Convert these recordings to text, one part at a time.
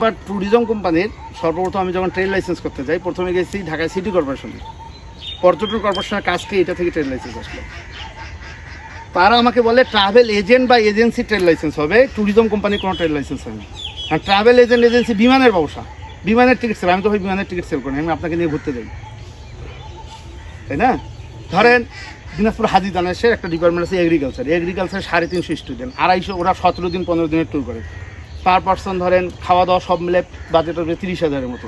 But tourism কোম্পানির সর্বপ্রথম আমি যখন ট্রেড লাইসেন্স করতে যাই, প্রথমে গেছি ঢাকায় সিটি কর্পোরেশনে। পর্যটন কর্পোরেশনের কাজকে এটা থেকে ট্রেড লাইসেন্স আসলো। তারা আমাকে বলে ট্রাভেল এজেন্ট বা এজেন্সি ট্রেড লাইসেন্স হবে, ট্যুরিজম কোম্পানির কোনো ট্রেড লাইসেন্স হয়নি। আর ট্রাভেল এজেন্ট এজেন্সি বিমানের ব্যবসা, বিমানের টিকিট সেল। আমি তো ভাই বিমানের টিকিট সেল করি, আমি আপনাকে নিয়ে ঘুরতে যাই, তাই না? ধরেন দিনাজপুর হাজিদানেশের একটা ডিপার্টমেন্ট আছে এগ্রিকালচার 350 স্টুডেন্ট, 250, ওরা 17 দিন 15 দিনের ট্যুর করে। পার পার্সন ধরেন খাওয়া দাওয়া সব মিলে বাজেট হবে 30,000-এর মতো,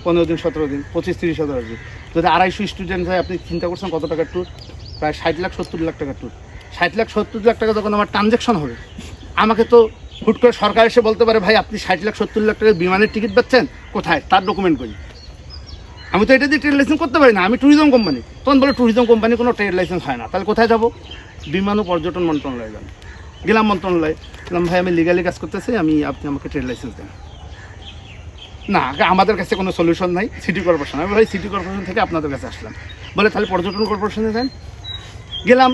15 দিন 17 দিন 25-30,000 আসবে। যদি 250 স্টুডেন্ট হয়, আপনি চিন্তা করছেন কত টাকার ট্যুর? প্রায় 60 লাখ 70 লাখ টাকার ট্যুর। 60 লাখ 70 লাখ টাকা যখন আমার ট্রানজ্যাকশন হবে, আমাকে তো হুট করে সরকার এসে বলতে পারে, ভাই আপনি 60 লাখ 70 লাখ টাকার বিমানের টিকিট পাচ্ছেন, কোথায় তার ডকুমেন্ট করি? আমি তো এটা দিয়ে ট্রেড লাইসেন্স করতে পারি না, আমি ট্যুরিজম কোম্পানি। তখন বলে ট্যুরিজম কোম্পানি কোনো ট্রেড লাইসেন্স হয় না। তাহলে কোথায় যাব? বিমান ও পর্যটন মন্ত্রণালয়ে যান। গেলাম মন্ত্রণালয়ে, বললাম ভাই আমি লিগালি কাজ করতেছি, আপনি আমাকে ট্রেড লাইসেন্স দেন। না, আমাদের কাছে কোনো সলিউশন নাই, সিটি কর্পোরেশন। আমি ভাই সিটি কর্পোরেশন থেকে আপনাদের কাছে আসলাম। বলে তাহলে পর্যটন কর্পোরেশনে যান। গেলাম,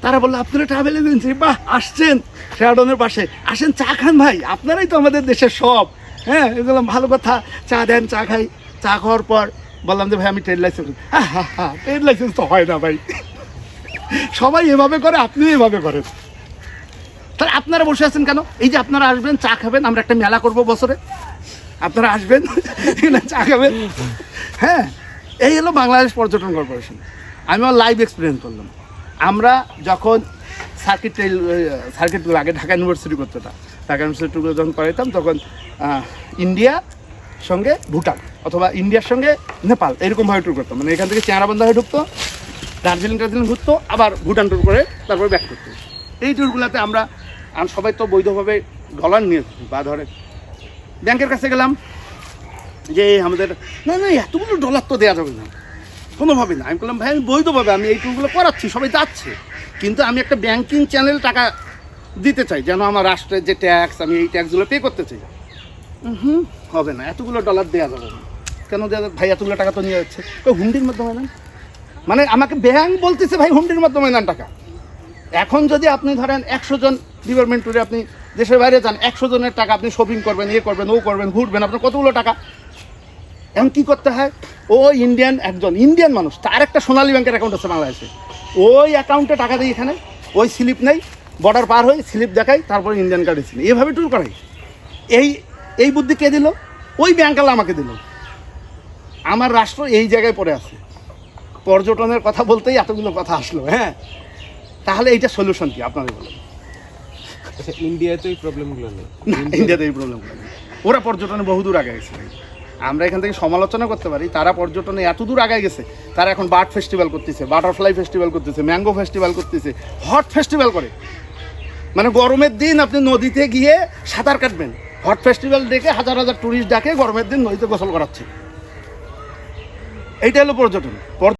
তারা বললো আপনারা ট্রাভেল এজেন্সি, বাহ আসছেন শেরাটনের পাশে, আসেন চা খান ভাই, আপনারাই তো আমাদের দেশের সব। হ্যাঁ, বললাম ভালো কথা, চা দেন, চা খাই। চা খাওয়ার পর বললাম যে ভাই আমি ট্রেড লাইসেন্স, ট্রেড লাইসেন্স তো হয় না ভাই, সবাই এভাবে করে, আপনিও এভাবে করেন। তাহলে আপনারা বসে আছেন কেন? এই যে আপনারা আসবেন, চা খাবেন, আমরা একটা মেলা করব বছরে, আপনারা আসবেন চা খাবেন। হ্যাঁ, এই হলো বাংলাদেশ পর্যটন কর্পোরেশন। আমি আমার লাইভ এক্সপিরিয়েন্স করলাম। আমরা যখন সার্কিটগুলো আগে ঢাকা ইউনিভার্সিটি করতে হতাম, ঢাকা ইউনিভার্সিটিগুলো যখন করাইতাম, তখন ইন্ডিয়া সঙ্গে ভুটান অথবা ইন্ডিয়ার সঙ্গে নেপাল এরকমভাবে ট্যুর করতাম। মানে এখান থেকে চেহারাবান্ধা হয়ে ঢুকতো, দার্জিলিং ঘুরতো, আবার ভুটান ট্যুর করে তারপরে ব্যাক করতো। এই ট্যুরগুলোতে আমরা সবাই তো বৈধভাবে ডলার নিয়ে, বা ধরে ব্যাংকের কাছে গেলাম যে আমাদের না এতগুলো ডলার তো দেওয়া যাবে না, কোনোভাবে না। আমি বললাম ভাই আমি বৈধভাবে আমি এই ট্যুরগুলো করাচ্ছি, সবাই যাচ্ছে, কিন্তু আমি একটা ব্যাংকিং চ্যানেল টাকা দিতে চাই, যেন আমার রাষ্ট্রের যে ট্যাক্স, আমি এই ট্যাক্সগুলো পে করতে চাই। হবে না, এতগুলো ডলার দেওয়া যাবে না। কেন দেওয়া যাবে ভাই? এতগুলো টাকা তো নিয়ে যাচ্ছে, হুন্ডির মাধ্যমে নেন। মানে আমাকে ব্যাংক বলতেছে ভাই হুন্ডির মাধ্যমে নেন টাকা। এখন যদি আপনি ধরেন 100 জন ডিপার্টমেন্ট ট্যুরে আপনি দেশের বাইরে যান, 100 জনের টাকা আপনি শপিং করবেন, করবেন, ও করবেন, ঘুরবেন, আপনার কতগুলো টাকা। এখন কী করতে হয়? ও একজন ইন্ডিয়ান মানুষ, তার একটা সোনালী ব্যাংকের অ্যাকাউন্ট আছে বাংলাদেশে, ওই অ্যাকাউন্টে টাকা দিই, এখানে ওই স্লিপ নেই, বর্ডার পার হয়ে স্লিপ দেখাই, তারপরে ইন্ডিয়ান কার্ডে ছিল, এভাবে ট্যুর করাই। এই বুদ্ধি কে দিল? ওই ব্যাংকালা আমাকে দিল। আমার রাষ্ট্র এই জায়গায় পড়ে আছে। পর্যটনের কথা বলতেই এতগুলো কথা আসলো। হ্যাঁ, তাহলে এইটা সলিউশন কি আপনাদের বলেন? আচ্ছা, ইন্ডিয়াতে এই প্রবলেমগুলো নেই? ইন্ডিয়াতে এই প্রবলেমগুলো নেই, ওরা পর্যটনে বহুদূর আগে গেছে। আমরা এখান থেকে সমালোচনা করতে পারি, তারা পর্যটনে এত দূর আগে গেছে। তারা এখন বার্ড ফেস্টিভ্যাল করতেছে, বাটারফ্লাই ফেস্টিভ্যাল করতেছে, ম্যাঙ্গো ফেস্টিভ্যাল করতেছে, হট ফেস্টিভ্যাল করে। মানে গরমের দিন আপনি নদীতে গিয়ে সাঁতার কাটবেন, হট ফেস্টিভ্যাল ডেকে হাজার হাজার টুরিস্ট ডাকে গরমের দিন নদীতে গোসল করাচ্ছে। এইটা হলো পর্যটন।